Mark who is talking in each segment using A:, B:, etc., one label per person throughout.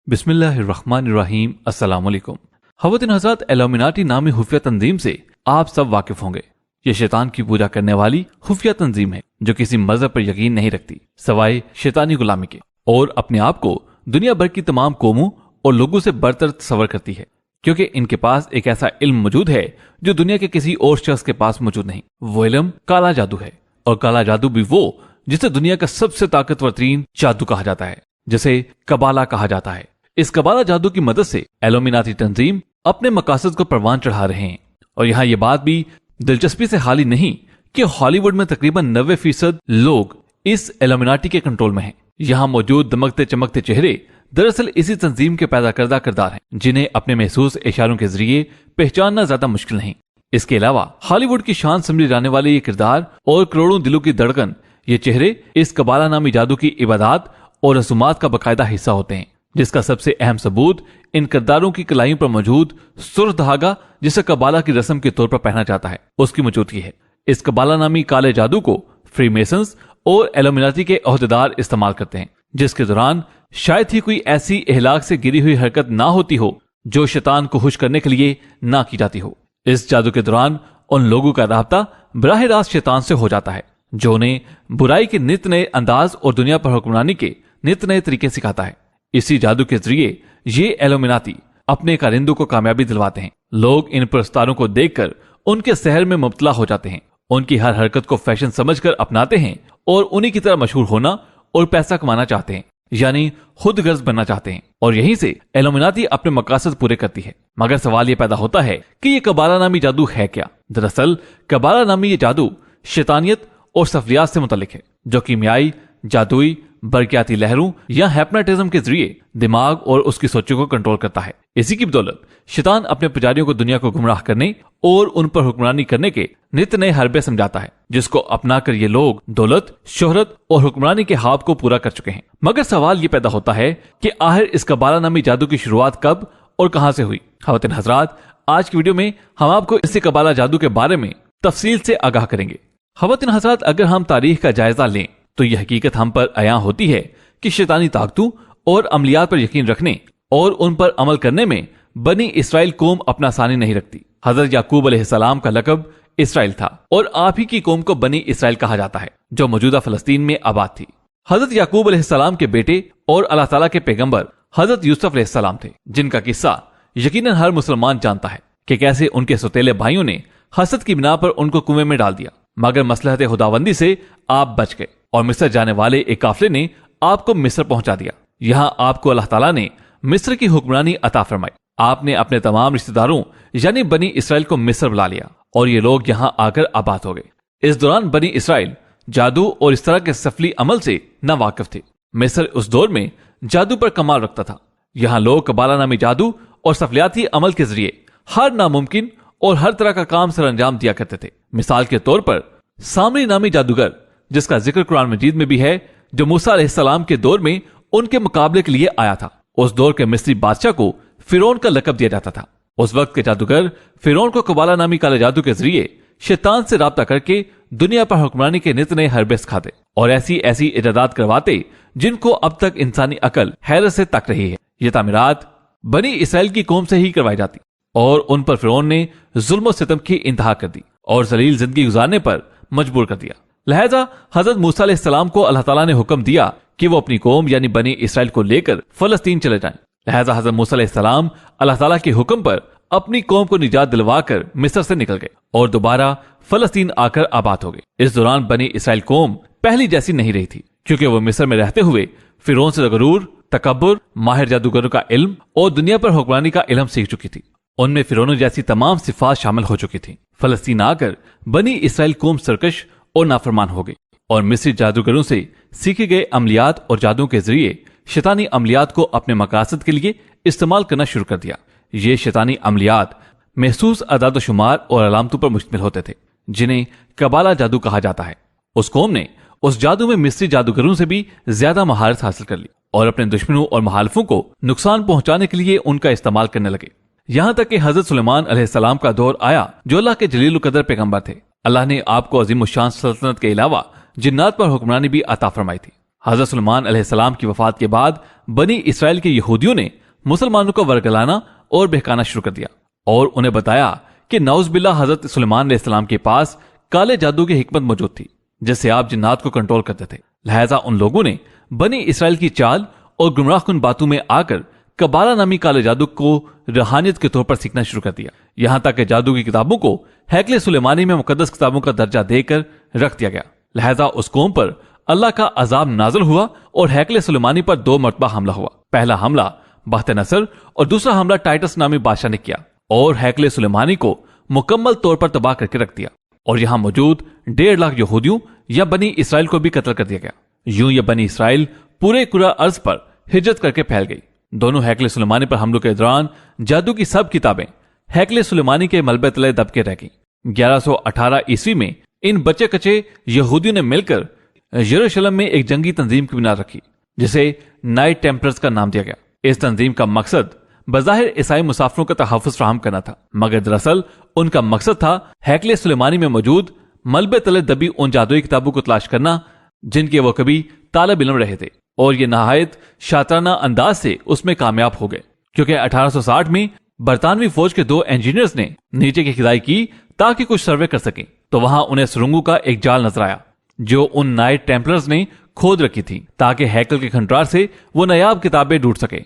A: बिस्मिल्लाहिर्रहमानिर्रहीम। अस्सलाम वालेकुम। खवातीन हज़रात, इल्यूमिनाटी नामी खुफिया तंजीम से आप सब वाकिफ होंगे। ये शैतान की पूजा करने वाली खुफिया तंजीम है जो किसी मजहब पर यकीन नहीं रखती सवाए शैतानी गुलामी के, और अपने आप को दुनिया भर की तमाम कौमों और लोगों से बढ़तर तस्वर करती है, क्योंकि इनके पास एक ऐसा इल्म मौजूद है जो दुनिया के किसी और शख्स के पास मौजूद नहीं। वो इल्म काला जादू है, और काला जादू भी वो जिसे दुनिया का सबसे ताकतवर तरीन जादू कहा जाता है, जिसे कबाला कहा जाता है। इस कबाला जादू की मदद से इल्यूमिनाटी तंजीम अपने मकासद को परवान चढ़ा रहे हैं। और यहाँ ये बात भी दिलचस्पी से खाली नहीं कि हॉलीवुड में तकरीबन 90% लोग इस इल्यूमिनाटी के कंट्रोल में हैं। यहाँ मौजूद दमकते चमकते चेहरे दरअसल इसी तंजीम के पैदा करदा किरदार हैं, जिन्हें अपने महसूस इशारों के जरिए पहचानना ज्यादा मुश्किल नहीं। इसके अलावा हॉलीवुड की शान समझे जाने वाले ये किरदार और करोड़ों दिलों की धड़कन, ये चेहरे इस कबाला नामी जादू की इबादत और रसूमात का बाकायदा हिस्सा होते हैं, जिसका सबसे अहम सबूत इन किरदारों की कलाइयों पर मौजूद सुर्ख धागा, जिसे कबाला की रस्म के तौर पर पहना जाता है, उसकी मौजूदगी है। इस कबाला नामी काले जादू को फ्रीमेसन्स और इल्यूमिनाटी के ओहदेदार इस्तेमाल करते हैं, जिसके दौरान शायद ही कोई ऐसी इहलाक से गिरी हुई हरकत ना होती हो जो शैतान को खुश करने के लिए ना की जाती हो। इस जादू के दौरान उन लोगों का राब्ता बराह रास्त शैतान से हो जाता है, जो उन्हें बुराई के नित नए अंदाज और दुनिया पर हुक्मरानी के नित नए तरीके सिखाता है। इसी जादू के जरिए ये इल्यूमिनाटी अपने कारिंदों को कामयाबी दिलवाते हैं। लोग इन पुरस्कारों को देखकर उनके सहर में मुब्तला हो जाते हैं, उनकी हर हरकत को फैशन समझकर अपनाते हैं और उन्हीं की तरह मशहूर होना और पैसा कमाना चाहते हैं, यानी खुद गर्ज बनना चाहते हैं। और यहीं से इल्यूमिनाटी अपने मकासद पूरे करती है। मगर सवाल यह पैदा होता है कि ये कबाला नामी जादू है क्या? दरअसल कबाला नामी ये जादू शैतानियत और सफलियात से मुतल्लिक है, जो कीमियाई, जादुई, बरकियाती लहरों या हैप्नोटिज्म के जरिए दिमाग और उसकी सोचों को कंट्रोल करता है। इसी की बदौलत शैतान अपने पुजारियों को दुनिया को गुमराह करने और उन पर हुक्मरानी करने के नित नए हरबे समझाता है, जिसको अपनाकर ये लोग दौलत, शोहरत और हुक्मरानी के ख्वाब को पूरा कर चुके हैं। मगर सवाल ये पैदा होता है कि आखिर इस कबाला नामी जादू की शुरुआत कब और कहां से हुई? खवातीन हज़रात, आज की वीडियो में हम आपको इसी कबाला जादू के बारे में तफसील से आगाह करेंगे। खवातीन हज़रात, अगर हम तारीख का जायजा लें तो यह हकीकत हम पर अयां होती है कि शैतानी ताकतों और अमलियात पर यकीन रखने और उन पर अमल करने में बनी इसराइल कौम अपना सानी नहीं रखती। हजरत याकूब अलैहिस्सलाम का लकब इसराइल था, और आप ही की कौम को बनी इसराइल कहा जाता है, जो मौजूदा फलस्तीन में आबाद थी। हजरत याकूब अलैहिस्सलाम के बेटे और अल्लाह ताला के पैगंबर हजरत यूसुफ अलैहिस्सलाम थे, जिनका किस्सा यकीनन हर मुसलमान जानता है कि कैसे उनके सौतेले भाइयों ने हसद की बिना पर उनको कुएं में डाल दिया। मगर मसलहत खुदाबंदी से आप बच गए और मिस्र जाने वाले एक काफिले ने आपको मिस्र पहुंचा दिया। यहाँ आपको अल्लाह ताला ने मिस्र की हुक्मरानी अता फरमाई। आपने अपने तमाम रिश्तेदारों यानी बनी इसराइल को मिस्र बुला लिया और ये लोग यहाँ आकर आबाद हो गए। इस दौरान बनी इसराइल जादू और इस तरह के सफली अमल से न वाकिफ थे। मिस्र उस दौर में जादू पर कमाल रखता था। यहाँ लोग कबाला नामी जादू और सफलियाती अमल के जरिए हर नामुमकिन और हर तरह का काम सर अंजाम दिया करते थे। मिसाल के तौर पर सामरी नामी जादूगर, जिसका जिक्र कुरान मजीद में भी है, जो मूसा अलैहिस्सलाम के दौर में उनके मुकाबले के लिए आया था। उस दौर के मिस्री बादशाह को फिरौन का लकब दिया जाता था। उस वक्त के जादूगर फिरौन को कबाला नामी काले जादू के जरिए शैतान से राब्ता करके दुनिया पर हुक्मरानी के नित नए हरबे सिखाते और ऐसी ऐसी इजादात करवाते जिनको अब तक इंसानी अकल हैरत से तक रही है। ये तामीरात बनी इसराइल की कौम से ही करवाई जाती और उन पर फिरौन ने जुल्म और सितम की इंतहा कर दी और जलील जिंदगी गुजारने पर मजबूर कर दिया। लिहाजा हजरत मूसा अलैहिस्सलाम को अल्लाह ताला ने हुक्म दिया कि वो अपनी कौम यानी बनी इसराइल को लेकर फलस्तीन चले जाएं। लिहाजा हजरत मूसा अलैहिस्सलाम अल्लाह ताला के हुक्म पर अपनी कौम को निजात दिलवाकर मिस्र से निकल गए और दोबारा फलस्तीन आकर आबाद हो गए। इस दौरान बनी इसराइल कौम पहली जैसी नहीं रही थी, क्योंकि वो मिस्र में रहते हुए फिरौन से गरूर, तकब्बुर, माहिर जादूगरों का इल्म और दुनिया पर हुक्मरानी का इल्म सीख चुकी थी। उनमें फिरौन जैसी तमाम सिफात शामिल हो चुकी थी। फलस्तीन आकर बनी इसराइल कौम सरकश और नाफरमान हो गई और मिस्री जादूगरों से सीखे गए अमलियात और जादू के जरिए शैतानी अमलियात को अपने मकासद के लिए इस्तेमाल करना शुरू कर दिया। ये शैतानी अमलियात महसूस अदाद शुमार और अलामतों पर मुश्तमिल होते थे, जिन्हें कबाला जादू कहा जाता है। उस कौम ने उस जादू में मिस्री जादूगरों से भी ज्यादा महारत हासिल कर ली और अपने दुश्मनों और मुखालिफों को नुकसान पहुंचाने के लिए उनका इस्तेमाल करने लगे। यहाँ तक कि हजरत सुलेमान अलैहिस्सलाम का दौर आया, जो अल्लाह के जलील कदर पैगंबर थे। अल्लाह ने आपको अजीम शान सल्तनत के अलावा जिन्नात पर हुक्मरानी भी अता फरमाई थी। हजरत सुलेमान अलैहिस्सलाम की वफात के बाद बनी इसराइल के यहूदियों ने मुसलमानों को वर्गलाना और बहकाना शुरू कर दिया और उन्हें बताया कि नौज़बिल्लाह हजरत सुलेमान अलैहिस्सलाम के पास काले जादू की हिकमत मौजूद थी जिससे आप जिन्नात को कंट्रोल करते थे। लिहाजा उन लोगों ने बनी इसराइल की चाल और गुमराहकुन बातों में आकर कबाला नामी काले जादू को रूहानियत के तौर पर सीखना शुरू कर दिया। यहां तक कि जादू की किताबों को हैकले सुलेमानी में मुकद्दस किताबों का दर्जा देकर रख दिया गया। लिहाजा उस कौम पर अल्लाह का अजाब नाज़िल हुआ और हैकले सुलेमानी पर 2 मरतबा हमला हुआ। पहला हमला बख्त नसर और दूसरा हमला टाइटस नामी बादशाह ने किया और हैकले सुलेमानी को मुकम्मल तौर पर तबाह करके रख दिया और यहां मौजूद 1.5 लाख यहूदियों या बनी इसराइल को भी कत्ल कर दिया गया। यूं यह बनी इसराइल पूरे कुरा अर्ज पर हिजरत करके फैल गई। दोनों हैकले सुलेमानी पर हमलों के दौरान जादू की सब किताबें हैकले सुलेमानी के मलबे तले दबके रह गईं। 1118 ईस्वी में इन बचे कचे यहूदियों ने मिलकर यरूशलेम में एक जंगी तंजीम की बुनियाद रखी जिसे नाइट टेम्पलर्स का नाम दिया गया। इस तंजीम का मकसद बज़ाहिर ईसाई मुसाफिरों का तहफ़्फ़ुज़ फराहम करना था, मगर दरअसल उनका मकसद था हैकले सुलेमानी में मौजूद मलबे तले दबी उन जादुई किताबों को तलाश करना जिनके वो कभी तालब इल्म रहे थे और ये नहायत शातराना अंदाज से उसमें कामयाब हो गए, क्योंकि 1860 में बरतानवी फौज के 2 इंजीनियर्स ने नीचे की खुदाई की ताकि कुछ सर्वे कर सकें। तो वहां उन्हें सुरंगों का एक जाल नजर आया जो उन नाइट टेम्पलर्स ने खोद रखी थी ताकि हैकल के खंडरार से वो नायाब किताबें ढूंढ सके।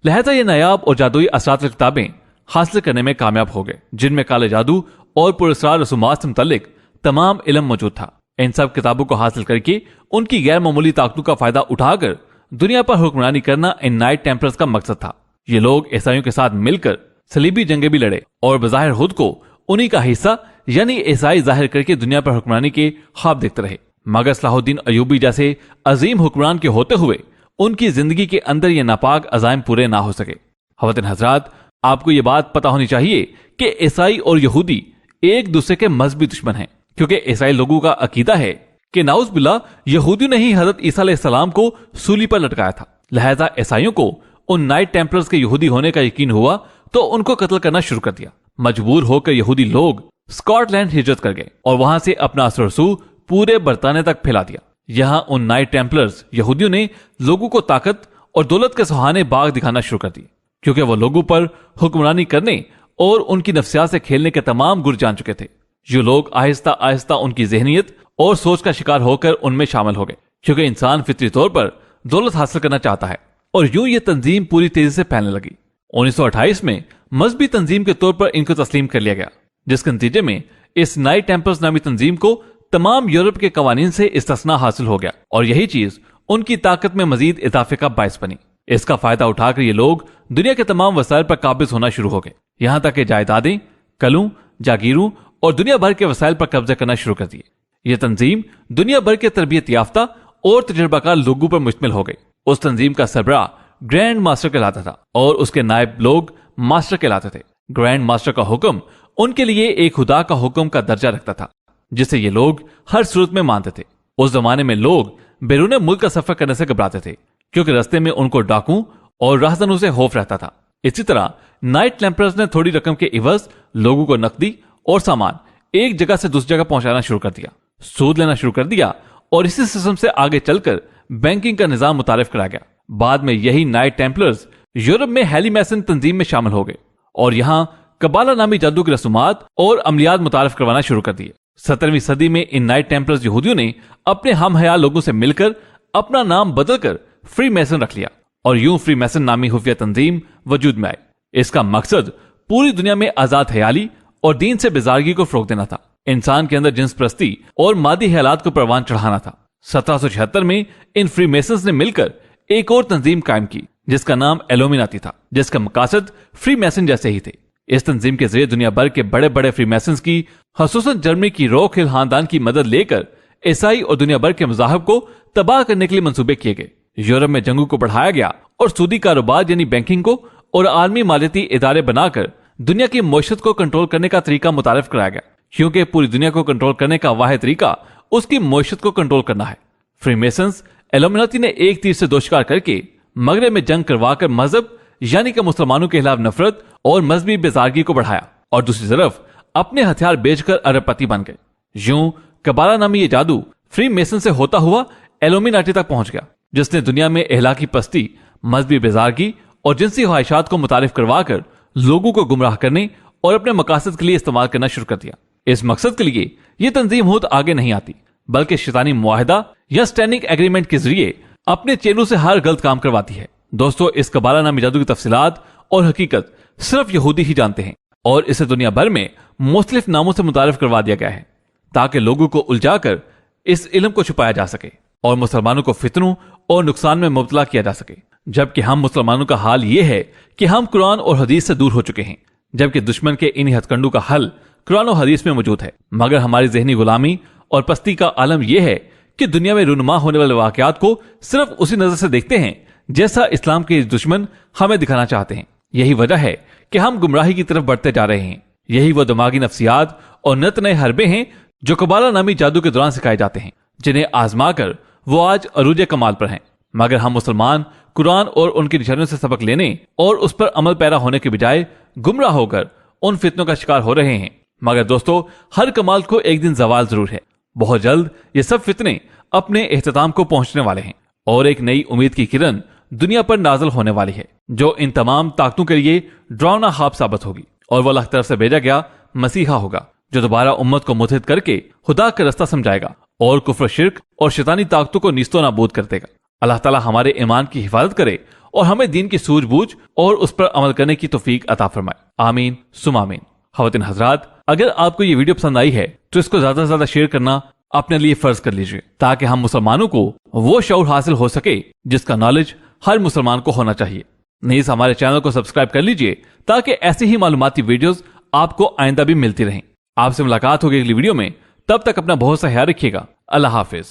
A: लिहाजा ये नायाब और जादुई असरात किताबें हासिल करने में कामयाब हो गए जिनमें काले जादू और पुरस्कार रसूमात से मुतल्लिक तमाम इल्म मौजूद था। इन सब किताबों को हासिल करके उनकी गैर मामूली ताकतों का फायदा उठाकर दुनिया पर हुक्मरानी करना इन नाइट टेम्पलर्स का मकसद था। ये लोग ईसाइयों के साथ मिलकर सलीबी जंगें भी लड़े और बज़ाहिर खुद को उन्हीं का हिस्सा यानी ईसाई जाहिर करके दुनिया पर हुक्मरानी के ख्वाब देखते रहे, मगर सलाहुद्दीन अयूबी जैसे अजीम हुक्मरान के होते हुए उनकी जिंदगी के अंदर ये नापाक अजाइम पूरे ना हो सके। ख़वातीन हज़रात, आपको ये बात पता होनी चाहिए कि ईसाई और यहूदी एक दूसरे के मजहबी दुश्मन हैं, क्योंकि ईसाई लोगों का अकीदा है कि नाउज़ बिल्लाह यहूदियों ने ही हजरत ईसा अलैहिस्सलाम को सूली पर लटकाया था। लिहाजा ईसाइयों को उन नाइट टेम्पलर्स के यहूदी होने का यकीन हुआ तो उनको कत्ल करना शुरू कर दिया। मजबूर होकर यहूदी लोग स्कॉटलैंड हिजरत कर गए और वहां से अपना असर रसूख पूरे बरतानिया तक फैला दिया। यहां उन नाइट टेम्पलर्स यहूदियों ने लोगों को ताकत और दौलत के सुहाने बाग दिखाना शुरू कर दिए, क्योंकि वो लोगों पर हुक्मरानी करने और उनकी नफ्सियात से खेलने के तमाम गुर जान चुके थे। ये लोग आहिस्ता आहिस्ता उनकी जहनीत और सोच का शिकार होकर उनमें शामिल हो गए, क्योंकि इंसान फितरी तौर पर दौलत हासिल करना चाहता है। और यूं ये तंजीम पूरी तेजी से फैलने लगी। 1928 में मजहबी तंजीम के तौर पर इनको तस्लीम कर लिया गया, जिसके नतीजे में इस नाइट टेम्पल्स नामी तंजीम को तमाम यूरोप के कवानीन से इस्तिस्ना हासिल हो गया और यही चीज उनकी ताकत में मजीद इजाफे का बायस बनी। इसका फायदा उठाकर ये लोग दुनिया के तमाम वसाइल पर काबिज होना शुरू हो गए, यहां तक कि जायदादें, कलों, जागीरों और दुनिया भर के वसाइल पर कब्जा करना शुरू कर दिए। यह तंजीम दुनिया भर के तरबियत याफ्ता और तजुर्बाकार लोगों पर मुश्तमिल हो गई। उस तंजीम का सरबराह ग्रैंड मास्टर कहलाता था और उसके नायब लोग मास्टर कहलाते थे। ग्रैंड मास्टर का हुक्म उनके लिए एक खुदा का हुक्म का दर्जा रखता था, जिसे ये लोग हर सूरत में मानते थे। उस जमाने में लोग बैरून मुल्क का सफर करने से घबराते थे, क्योंकि रास्ते में उनको डाकू और राहजनों से खौफ रहता था। इसी तरह नाइट टेम्पलर्स ने थोड़ी रकम के इवज लोगों को नकदी और सामान एक जगह से दूसरी जगह पहुंचाना शुरू कर दिया, सूद लेना शुरू कर दिया और इसी सिस्टम से आगे चलकर बैंकिंग का निजाम मुतारिफ कराया गया। बाद में यही नाइट टेम्पलर्स यूरोप में हैली मैसन तंजीम में शामिल हो गए और यहां कबाला नामी जादू की रसूमात और अमलियात मुतारिफ करवाना शुरू कर दिए। 17वीं सदी में इन नाइट टेम्पलर्स यहूदियों ने अपने हम हया लोगों से मिलकर अपना नाम बदलकर फ्री मैसन रख लिया और यूं फ्री मैसन नामी खुफिया तंजीम वजूद में आई। इसका मकसद पूरी दुनिया में आजाद ख्याली और दीन से बेजारगी को फरोग देना था, इंसान के अंदर जिन्स प्रस्ती और मादी ख्यालात को परवान चढ़ाना था। 1776 में इन फ्री मैसन्स ने मिलकर एक और तंजीम कायम की जिसका नाम इल्यूमिनाती था, जिसका मकासद फ्री मैसन जैसे ही थे। इस तंजीम के जरिए दुनिया भर के बड़े बड़े फ्री मैसन्स की, खसूसन जर्मनी की रॉक हिल खानदान की मदद लेकर ईसाई और दुनिया भर के मज़ाहब को तबाह करने के लिए मंसूबे किए गए। यूरोप में जंगों को बढ़ाया गया और सूदी कारोबार यानी बैंकिंग को और आलमी मालियाती इदारे बनाकर दुनिया की मईशत को कंट्रोल करने का तरीका मुतारिफ कराया गया, क्योंकि पूरी दुनिया को कंट्रोल करने का वाहिद तरीका उसकी मईशत को कंट्रोल करना है। फ्रीमेसन्स इल्यूमिनाती ने एक तीर से दो शिकार करके मगरब में जंग करवाकर मजहब यानी कि मुसलमानों के खिलाफ नफरत और मजहबी बेजारगी को बढ़ाया और दूसरी तरफ अपने हथियार बेचकर अरबपति बन गए। यूं कबाला नामी ये जादू फ्री मेसन से होता हुआ इल्यूमिनाटी तक पहुंच गया जिसने दुनिया में इहलाकी पस्ती, मजहबी बेजारगी और जिनसी ख्वाहिशात को मुतारिफ करवा कर लोगों को गुमराह करने और अपने मकासद के लिए इस्तेमाल करना शुरू कर दिया। इस मकसद के लिए ये तंजीम खुद आगे नहीं आती, बल्कि शैतानी मुआहदा या स्टैंडिंग एग्रीमेंट के जरिए अपने चेलों से हर गलत काम करवाती है। दोस्तों, इस कबाला नामी जादू की तफसीलात और हकीकत सिर्फ यहूदी ही जानते हैं और इसे दुनिया भर में मुख्तलिफ नामों से मुतारिफ करवा दिया गया है ताकि लोगों को उलझाकर इस इल्म को छुपाया जा सके और मुसलमानों को फितनों और नुकसान में मुब्तला किया जा सके। जबकि हम मुसलमानों का हाल यह है कि हम कुरान और हदीस से दूर हो चुके हैं, जबकि दुश्मन के इन हथकंडों का हल कुरान और हदीस में मौजूद है। मगर हमारी जहनी गुलामी और पस्ती का आलम यह है कि दुनिया में रूनुमा होने वाले वाकयात को सिर्फ उसी नजर से देखते हैं जैसा इस्लाम के दुश्मन हमें दिखाना चाहते हैं। यही वजह है कि हम गुमराही की तरफ बढ़ते जा रहे हैं। यही वो दिमागी नफ्सियात और नत नए हरबे हैं जो कबाला नामी जादू के दौरान सिखाए जाते हैं, जिन्हें आजमा कर वो आज अरूज कमाल पर हैं। मगर हम मुसलमान कुरान और उनकी निशानियों से सबक लेने और उस पर अमल पैरा होने के बजाय गुमराह होकर उन फितनों का शिकार हो रहे हैं। मगर दोस्तों, हर कमाल को एक दिन जवाल जरूर है। बहुत जल्द ये सब फितने अपने इख्तिताम को पहुंचने वाले हैं और एक नई उम्मीद की किरण दुनिया पर नाजल होने वाली है, जो इन तमाम ताकतों के लिए डरावना ख्वाब साबित होगी। और वो अल्लाह की तरफ से भेजा गया मसीहा होगा, जो दोबारा उम्मत को मुत्तहिद करके खुदा का रास्ता समझाएगा और कुफ्र, शिर्क और शैतानी ताकतों को नीस्तो नाबूद कर देगा। अल्लाह ताला हमारे ईमान की हिफाजत करे और हमें दीन की सूझबूझ और उस पर अमल करने की तौफीक अता फरमाए। आमीन सुम आमीन। ख़वातीन हज़रात, अगर आपको ये वीडियो पसंद आई है तो इसको ज्यादा से ज्यादा शेयर करना अपने लिए फर्ज कर लीजिए, ताकि हम मुसलमानों को वो शऊर हासिल हो सके जिसका नॉलेज हर मुसलमान को होना चाहिए। नहीं, हमारे चैनल को सब्सक्राइब कर लीजिए ताकि ऐसी ही मालूमाती वीडियोस आपको आइंदा भी मिलती रहें। आपसे मुलाकात होगी अगली वीडियो में। तब तक अपना बहुत सा ख्याल रखिएगा। अल्लाह हाफिज।